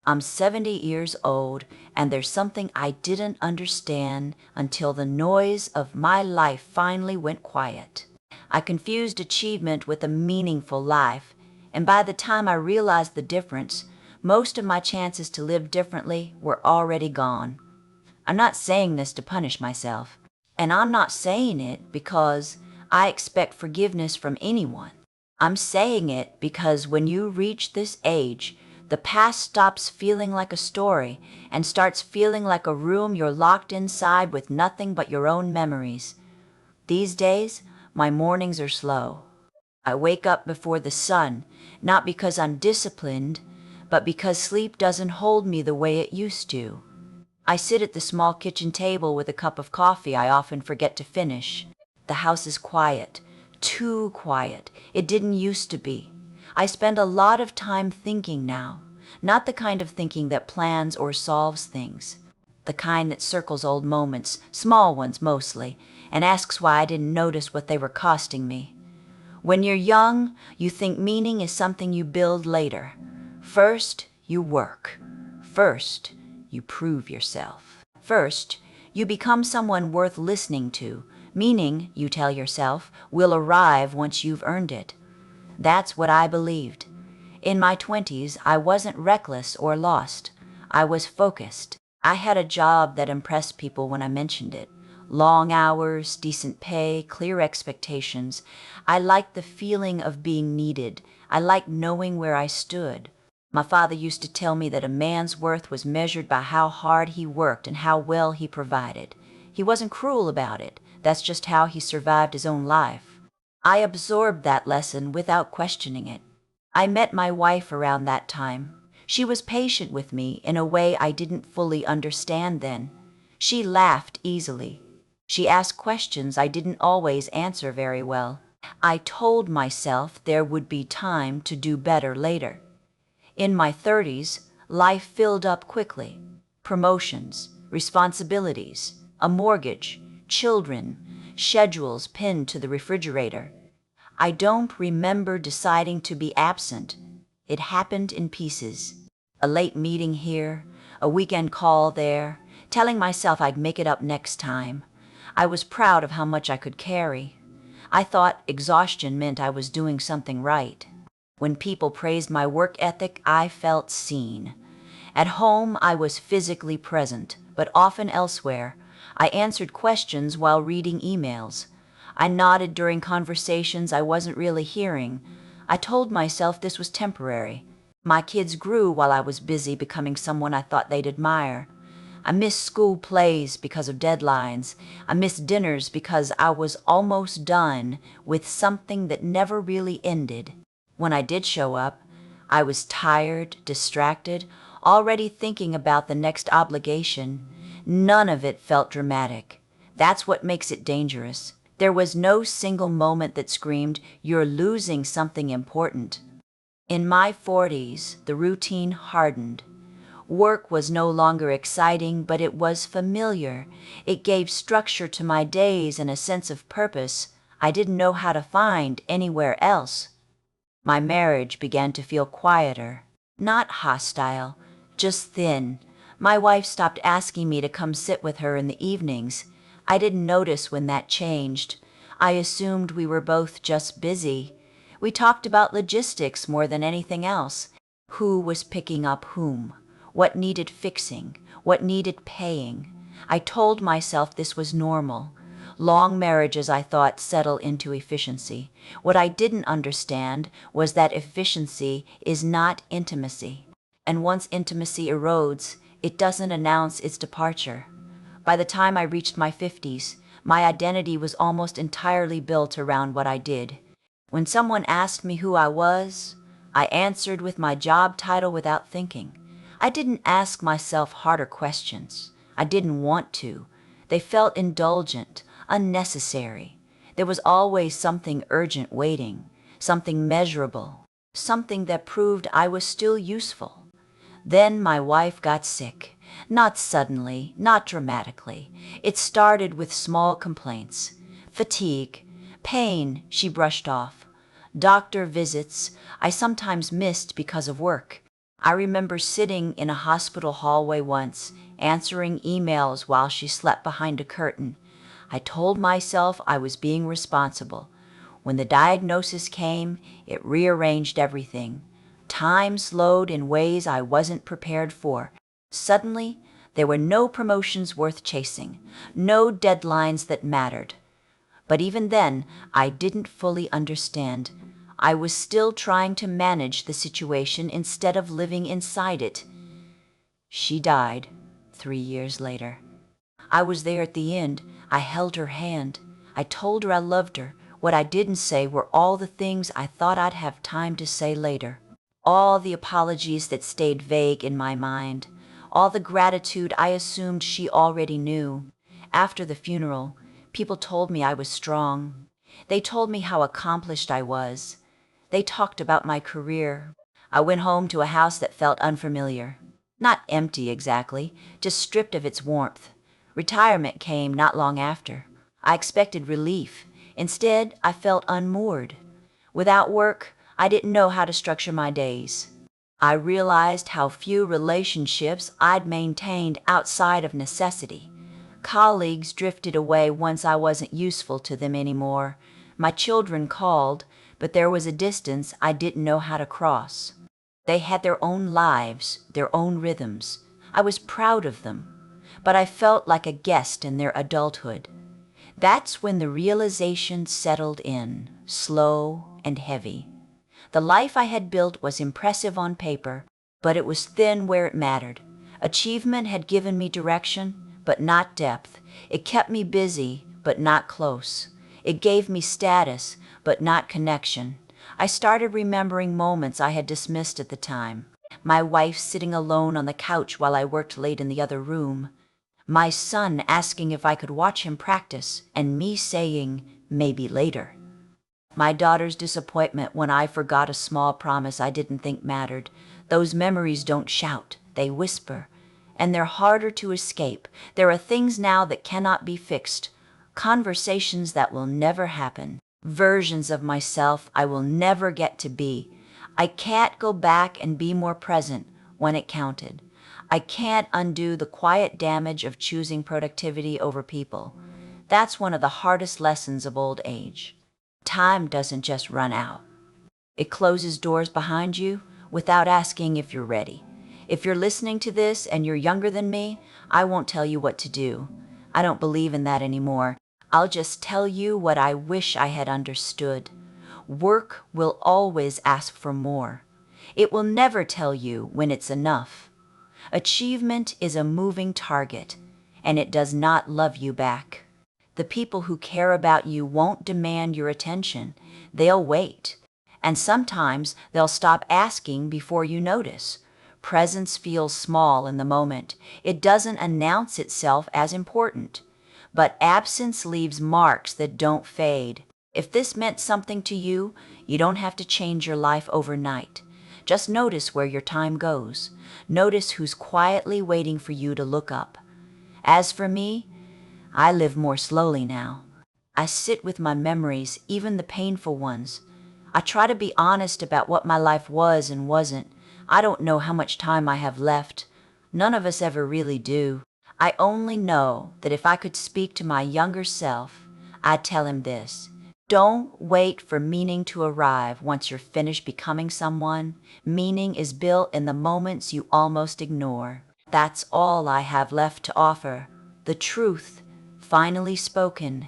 I'm 70 years old, and there's something I didn't understand until the noise of my life finally went quiet. I confused achievement with a meaningful life, and by the time I realized the difference, most of my chances to live differently were already gone. I'm not saying this to punish myself, and I'm not saying it because I expect forgiveness from anyone. I'm saying it because when you reach this age, the past stops feeling like a story and starts feeling like a room you're locked inside with nothing but your own memories. These days, my mornings are slow. I wake up before the sun, not because I'm disciplined, but because sleep doesn't hold me the way it used to. I sit at the small kitchen table with a cup of coffee I often forget to finish. The house is quiet, too quiet. It didn't used to be. I spend a lot of time thinking now, not the kind of thinking that plans or solves things, the kind that circles old moments, small ones mostly, and asks why I didn't notice what they were costing me. When you're young, you think meaning is something you build later. First, you work. First, you prove yourself. First, you become someone worth listening to. Meaning, you tell yourself, will arrive once you've earned it. That's what I believed. In my 20s, I wasn't reckless or lost. I was focused. I had a job that impressed people when I mentioned it. Long hours, decent pay, clear expectations. I liked the feeling of being needed. I liked knowing where I stood. My father used to tell me that a man's worth was measured by how hard he worked and how well he provided. He wasn't cruel about it. That's just how he survived his own life. I absorbed that lesson without questioning it. I met my wife around that time. She was patient with me in a way I didn't fully understand then. She laughed easily. She asked questions I didn't always answer very well. I told myself there would be time to do better later. In my 30s, life filled up quickly. Promotions, responsibilities, a mortgage, children, schedules pinned to the refrigerator. I don't remember deciding to be absent. It happened in pieces. A late meeting here, a weekend call there, telling myself I'd make it up next time. I was proud of how much I could carry. I thought exhaustion meant I was doing something right. When people praised my work ethic, I felt seen. At home, I was physically present, but often elsewhere. I answered questions while reading emails. I nodded during conversations I wasn't really hearing. I told myself this was temporary. My kids grew while I was busy becoming someone I thought they'd admire. I missed school plays because of deadlines. I missed dinners because I was almost done with something that never really ended. When I did show up, I was tired, distracted, already thinking about the next obligation. None of it felt dramatic. That's what makes it dangerous. There was no single moment that screamed, "You're losing something important." In my 40s, the routine hardened. Work was no longer exciting, but it was familiar. It gave structure to my days and a sense of purpose I didn't know how to find anywhere else. My marriage began to feel quieter, not hostile, just thin. My wife stopped asking me to come sit with her in the evenings. I didn't notice when that changed. I assumed we were both just busy. We talked about logistics more than anything else. Who was picking up whom? What needed fixing? What needed paying? I told myself this was normal. Long marriages, I thought, settle into efficiency. What I didn't understand was that efficiency is not intimacy. And once intimacy erodes, it doesn't announce its departure. By the time I reached my 50s, my identity was almost entirely built around what I did. When someone asked me who I was, I answered with my job title without thinking. I didn't ask myself harder questions. I didn't want to. They felt indulgent, unnecessary. There was always something urgent waiting, something measurable, something that proved I was still useful. Then my wife got sick. Not suddenly, not dramatically. It started with small complaints. Fatigue, pain, she brushed off. Doctor visits I sometimes missed because of work. I remember sitting in a hospital hallway once, answering emails while she slept behind a curtain. I told myself I was being responsible. When the diagnosis came, it rearranged everything. Time slowed in ways I wasn't prepared for. Suddenly, there were no promotions worth chasing, no deadlines that mattered. But even then, I didn't fully understand. I was still trying to manage the situation instead of living inside it. She died 3 years later. I was there at the end. I held her hand. I told her I loved her. What I didn't say were all the things I thought I'd have time to say later. All the apologies that stayed vague in my mind. All the gratitude I assumed she already knew. After the funeral, people told me I was strong. They told me how accomplished I was. They talked about my career. I went home to a house that felt unfamiliar. Not empty exactly, just stripped of its warmth. Retirement came not long after. I expected relief. Instead, I felt unmoored. Without work, I didn't know how to structure my days. I realized how few relationships I'd maintained outside of necessity. Colleagues drifted away once I wasn't useful to them anymore. My children called, but there was a distance I didn't know how to cross. They had their own lives, their own rhythms. I was proud of them, but I felt like a guest in their adulthood. That's when the realization settled in, slow and heavy. The life I had built was impressive on paper, but it was thin where it mattered. Achievement had given me direction, but not depth. It kept me busy, but not close. It gave me status, but not connection. I started remembering moments I had dismissed at the time. My wife sitting alone on the couch while I worked late in the other room. My son asking if I could watch him practice, and me saying, maybe later. My daughter's disappointment when I forgot a small promise I didn't think mattered. Those memories don't shout, they whisper. And they're harder to escape. There are things now that cannot be fixed. Conversations that will never happen. Versions of myself I will never get to be. I can't go back and be more present when it counted. I can't undo the quiet damage of choosing productivity over people. That's one of the hardest lessons of old age. Time doesn't just run out. It closes doors behind you without asking if you're ready. If you're listening to this and you're younger than me, I won't tell you what to do. I don't believe in that anymore. I'll just tell you what I wish I had understood. Work will always ask for more. It will never tell you when it's enough. Achievement is a moving target, and it does not love you back. The people who care about you won't demand your attention. They'll wait. And sometimes they'll stop asking before you notice. Presence feels small in the moment. It doesn't announce itself as important. But absence leaves marks that don't fade. If this meant something to you, you don't have to change your life overnight. Just notice where your time goes. Notice who's quietly waiting for you to look up. As for me, I live more slowly now. I sit with my memories, even the painful ones. I try to be honest about what my life was and wasn't. I don't know how much time I have left. None of us ever really do. I only know that if I could speak to my younger self, I'd tell him this. Don't wait for meaning to arrive once you're finished becoming someone. Meaning is built in the moments you almost ignore. That's all I have left to offer. The truth, finally spoken,